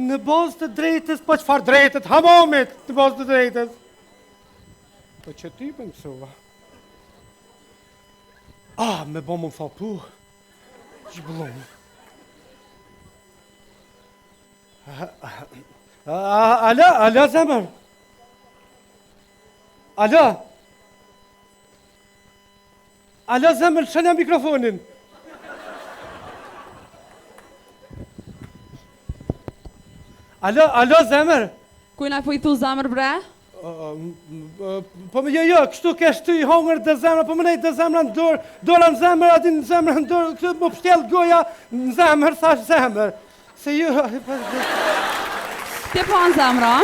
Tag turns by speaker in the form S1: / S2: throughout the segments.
S1: Në bazë të drejtës, po çfarë drejtët? Hamamit, në bazë të drejtës. Po që ti për mësova? Me bo më falë pu. Që bëllonë. Alo, zemër? Alo, zemër, shënja mikrofonin. Alo, zemër?
S2: Kujna po i thu zemër, bre?
S1: Po më jo, kështu kesh ty i hongër dhe zemra, po më nejtë dhe zemra në dorë, dora në zemër, ati në zemër në dorë, këtë më pështjel goja në zemër, thash zemër. Se jo...
S2: Ti po në zemra?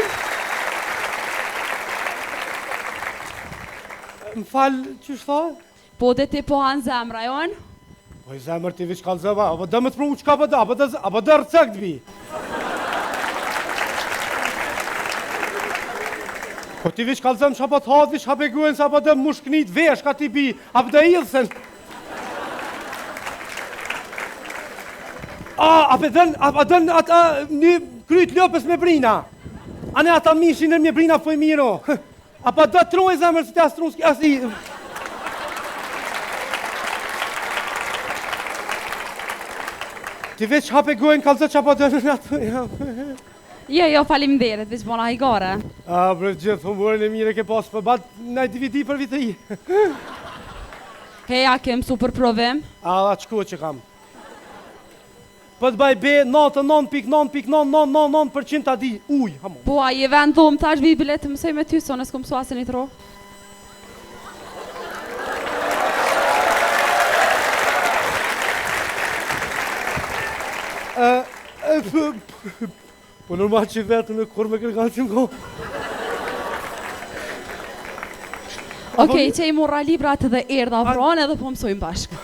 S1: Më falë, që shta?
S2: Po dhe ti po në zemra, jonë?
S1: Po i zemër ti vish kalzëva, apo dhe më të prunë qka pëda, apo dhe rëcëk të bi. Po ti vish kalzëm që apo të hadh, vish hapeguen, sa apo dhe mushknit vesh ka ti bi, apo dhe ilësen. Apo dhen ata një kryt lopës me brina. Ane ata mishin në me brina po i miro. Apo dhe troj zemër si të astrun s'ki asi. Ti veç hapeguen kalzë që apo dhe në atë...
S2: Jo, falim derit, veç bona i gore.
S1: Bre gjithë, humorën e mire ke pasë për batë, naj DVD për vitë i.
S2: Heja, kem super provim.
S1: Qko që kam. Për të baj be, 99.999% adi, uj, hamon.
S2: Po, a i vend dhom, thash vi bilet të mësoj me ty, so nësë kom mësua se një tro.
S1: Po normal që vetëm e kur me kërkanë që më ko.
S2: Okej, që i mora librat dhe erdha vronë edhe po mësojmë bashkë.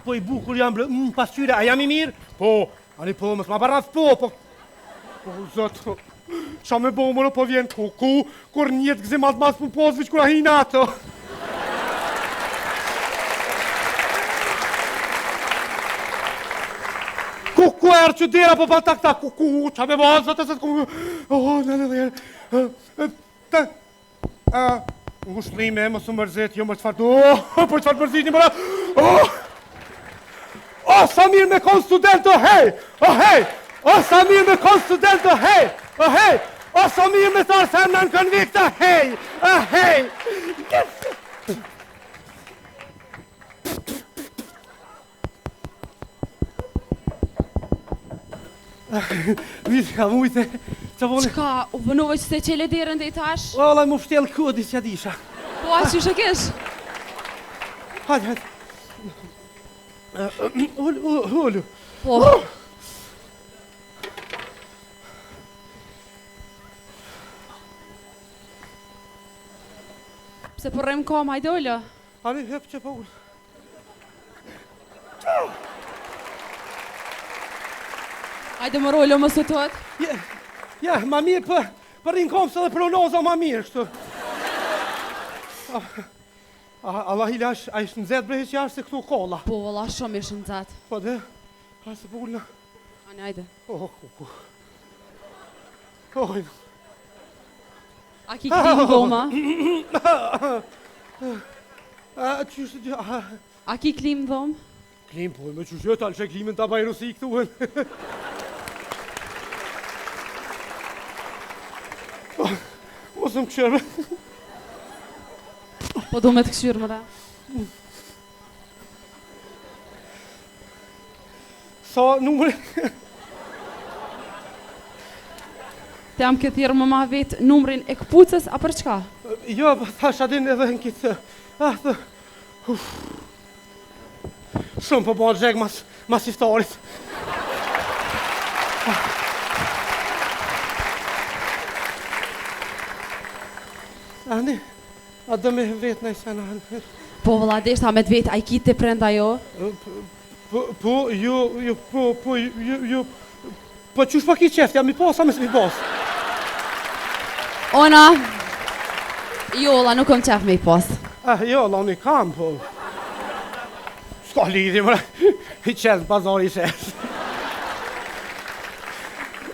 S1: Po i bukur jam bre, pasqyre, a jam i mirë? Po, ani po, mësë ma barras po. Po, zotë. Qa me bo mërë po vjen kuku, kur njëtë gëzim atë mas për pozë, vëq kur ahin ato. Kuku erë që dera po pa ta kuku, qa me bo zotë e kuku. Ngushlime, më së mërzit, jo më qëfar, po qëfar mërzit një mëra. Sa mirë me konë studento, hej, hej. Sa mirë me konë studento, hej. Hej, sa mirë me thërë femna në konvikta, hej, hej. Vishka, mujte, që vone?
S2: Qka, u vënuve që se qele dirën dhe i tash?
S1: Ola, mu fshtel kodi që adisha.
S2: Po, a që shëkesh?
S1: Hajde. Ullu.
S2: Po. Se përrem kam, hajde ullë.
S1: Ani, hep që po ullë.
S2: Hajde më rollo më së tëtë.
S1: Ja, ma mirë për rinë kom se dhe pronoza ma mirë, kështu. Allah ila, a ishtë nëzet bre që jashtë se këtu kolla.
S2: Po, valla, shumë ishtë nëzet.
S1: Po dhe, a se po ullë.
S2: Ani, hajde.
S1: Kuku.
S2: A ki këti dhoma? A ki klim dhom?
S1: Klim, po, me që talë që klimin ta bajru si i këtuën. Mosëm këshërë.
S2: Po do me të këshyrë mëra.
S1: Sa numëri?
S2: Te jam këtë thirë më ma vetë numrin e këpucës, a për çka?
S1: Jo, thash adin edhe në kitë. Shumë po bërë gjegë mas iftarit. Ani, a dë me vetë në isena.
S2: Po vëlladesht, a me të vetë, a i kitë të prenda jo?
S1: Po qysh pa ki qeftë, jam i posa me s'mi pos.
S2: Ona, jo, la nuk kom qef me i pos.
S1: Jo, la unë i kam, po. S'ka lidhi, mëra. I qesë, bazar i qesë.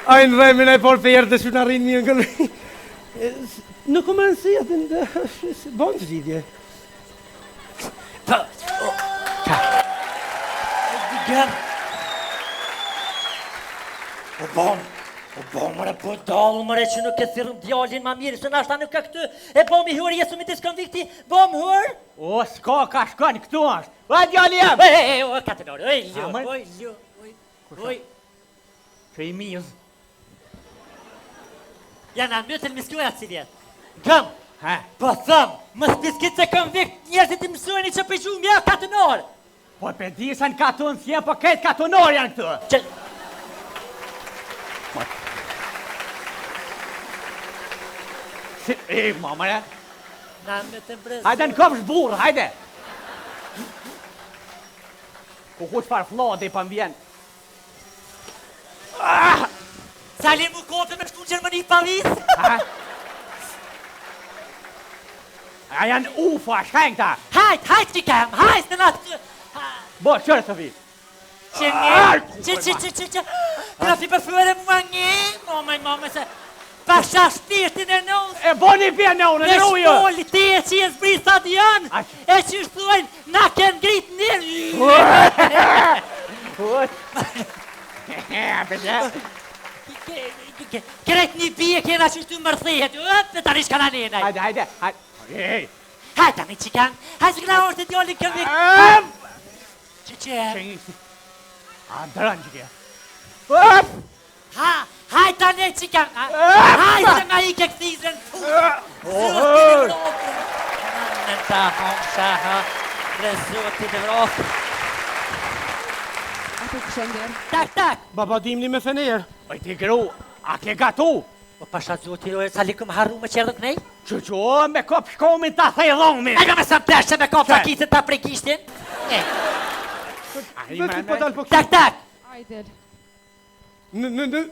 S1: A i në remin e por për të që në rinë një në këllë. Nuk kom e nësi, atë në bënë të gjithje.
S3: O bon, mëre, po dalë, mëre, që nuk e thirëm djallin ma mirë, se nashta nuk ka këtu, e bom i hurë, jesu mi të s'konvikti, bom hurë?
S4: O, s'ka ka shkon, këtu është. O, djalli jem!
S3: O, katënore, oj,
S4: Që i mizë.
S3: janë në mëtël miskjoja ciljet. Gëm,
S4: Ha?
S3: po thëmë, më s'piskit se konvikt njerëzit i mësojni që pëjgjumë, ja, katënore.
S4: Po për disën katun s'jem, po këtë katunor janë këtu.
S3: Që...
S4: Si, mamëre.
S3: Na me të mbrezë.
S4: Hajde në këpsh burë, hajde. Ku ku të farë flodi për m'vjen.
S3: Sali mu kote me shku në Gjermani Paris.
S4: Ha? A janë ufa, shkajnë këta.
S3: Hajt që kem, hajt në natë.
S4: Bo, qërë të vi.
S3: Që një, trafi për fërë mua një, mome se pasha shpirtin e nësë.
S4: E bo një bje në unë,
S3: Me
S4: në rujë.
S3: shpolli ti e që e zbri stadion, e që shtuajnë, na ken ngrit njërë. Kret një bje kena që shtu mërthejet, dhe tani shkana nenaj.
S4: Hajde.
S3: Hajde tani që kanë, hajde që këna orë të djolli këmik. Që
S4: A ndërën që kja.
S3: hajde tani që kanë, hajde se nga i ke këthizën Zotin Evropë. Në ta hongë shaha, dhe Zotin Evropë.
S2: Ato këshënder.
S3: Tak.
S1: Baba dimli me fener.
S4: Oj ti gru, a ke gatu?
S3: Po pasha Zotin Evropë, sa likëm harru me qerdën kënej?
S4: Që me kop shkomin ta thejdhomin.
S3: E nga me sa pleshe me kopë sa kitë ta prekishtin?
S1: Vetë po dalë po
S3: Tak.
S2: Ajdel.
S1: Në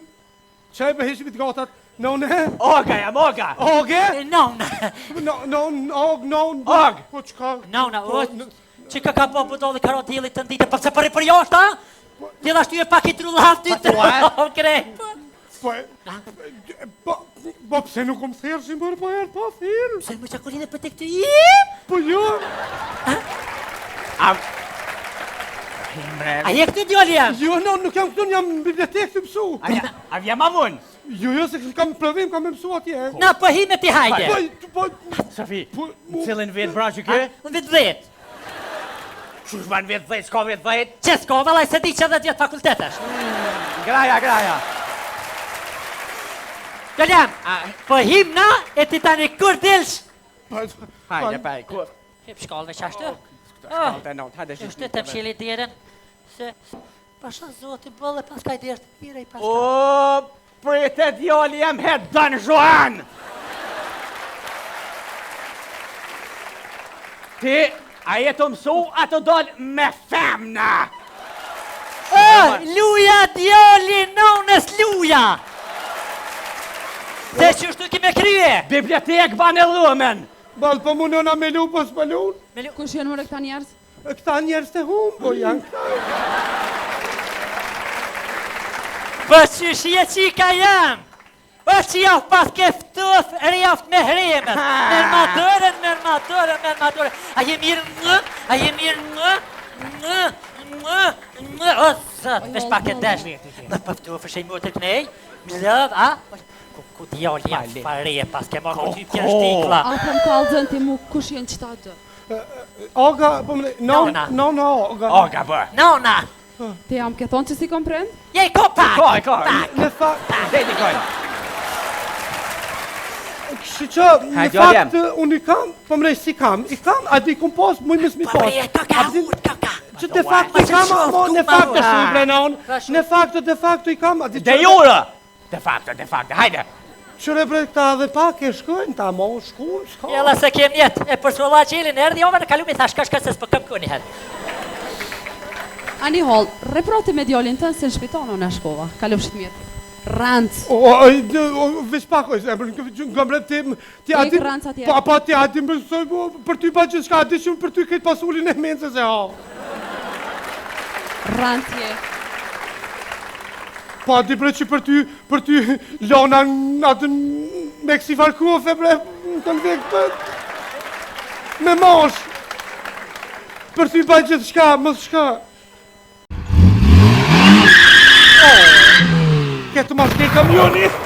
S1: qaj për heshimit gatat. Në
S4: Oga jam, oga.
S1: Oge?
S3: Nona.
S4: Og.
S1: Po qka?
S3: Nona, që ka po budolli karot djelit të ndite, po se për jashtë, ha? Djela shtu e pak i trullat ty të krejt.
S1: Po pse nuk kom thirë që më po herë pa thirë?
S3: Se më që kurine për të këtë jem?
S1: Po jo.
S3: A je këtë djolli jam?
S1: Jo, nuk jam këtu, jam në bibliotekë të mësu.
S4: A vjem amun.
S1: Jo, se kam provim, kam me mësu atje.
S3: Na, po hi me ti hajde.
S1: Po,
S4: Sofi, cilin vetë bra që kë?
S3: Në vetë vetë.
S4: Qush ban vetë dhejt, s'ka vetë dhejt?
S3: Që s'ko, valaj se di që dhe djetë fakultetesh.
S4: Graja.
S3: Djolli jam, po him na e ti tani kur dilsh.
S4: Hajde, paj, ku?
S3: Hip shkallë në qashtë.
S4: Hajde,
S3: Që shtë të mshili djerën. Se, pasha zoti bëllë pas ka i djerë të mire i pas ka.
S4: O, prete djali jem het Don Juan. Ti, a jetë mësu, ato dollë me femna.
S3: Luja djali nonës luja. Se që shtu ki me krye.
S4: Bibliotek ban e lumen.
S1: Balë po mu nëna me lu, po s'palun.
S2: Kush janë mërë këta njerës?
S1: Këta njerës të humbo janë këta.
S3: Po që shje qika jam. Po që jafë pas ke ftuf, rjaftë me hremet. Mermadore. A je mirë në? O, zët, vesh pak e desh. Më pëftu fëshë i më të kënej. Mlëv, a? Ku djali jam fare pas ke marrë ty pjerë shtikla.
S2: A po më kalëzën ti mu kush jenë qëta dë?
S1: Oga, po më
S3: Nona.
S1: Oga.
S4: Oga, bë.
S3: Nona,
S2: Te jam ke thonë që si komprend?
S3: jej ko pak.
S4: Koj.
S1: Në fa...
S4: Dhejti koj.
S1: Kështu që, në fakt, unë i kam, po mrej si kam, i kam, a di kum pas, muj mësë mi pas. Që de facto i kam, në facto shu i brenon, në facto i kam, a di që...
S4: De jure! De facto, hajde!
S1: Qëre bre këta dhe pak e shkojnë, ta mo shkojnë, shka.
S3: Jella se kem jetë, e për shkolla qelin, erdi ove në kalumi, thash shka se s'po kam këni herë.
S2: Ani hall, reproti me djalin tënë se në shpitano në shkova, kalofshit mirë. Rant.
S1: Veç pak, nga mre tim, ti ati,
S2: rant atje.
S1: pa ti ati më mësoj, për ty pa që shka ati shumë për ty këtë pasullin e mense se ha.
S2: Rant je.
S1: Pa ti bre që për ty lona atë me kësi farkuofe bre, në të ndek për, me mosh. Për ty pa gjithë shka, mësë shka. Këtë mas ke kamionit!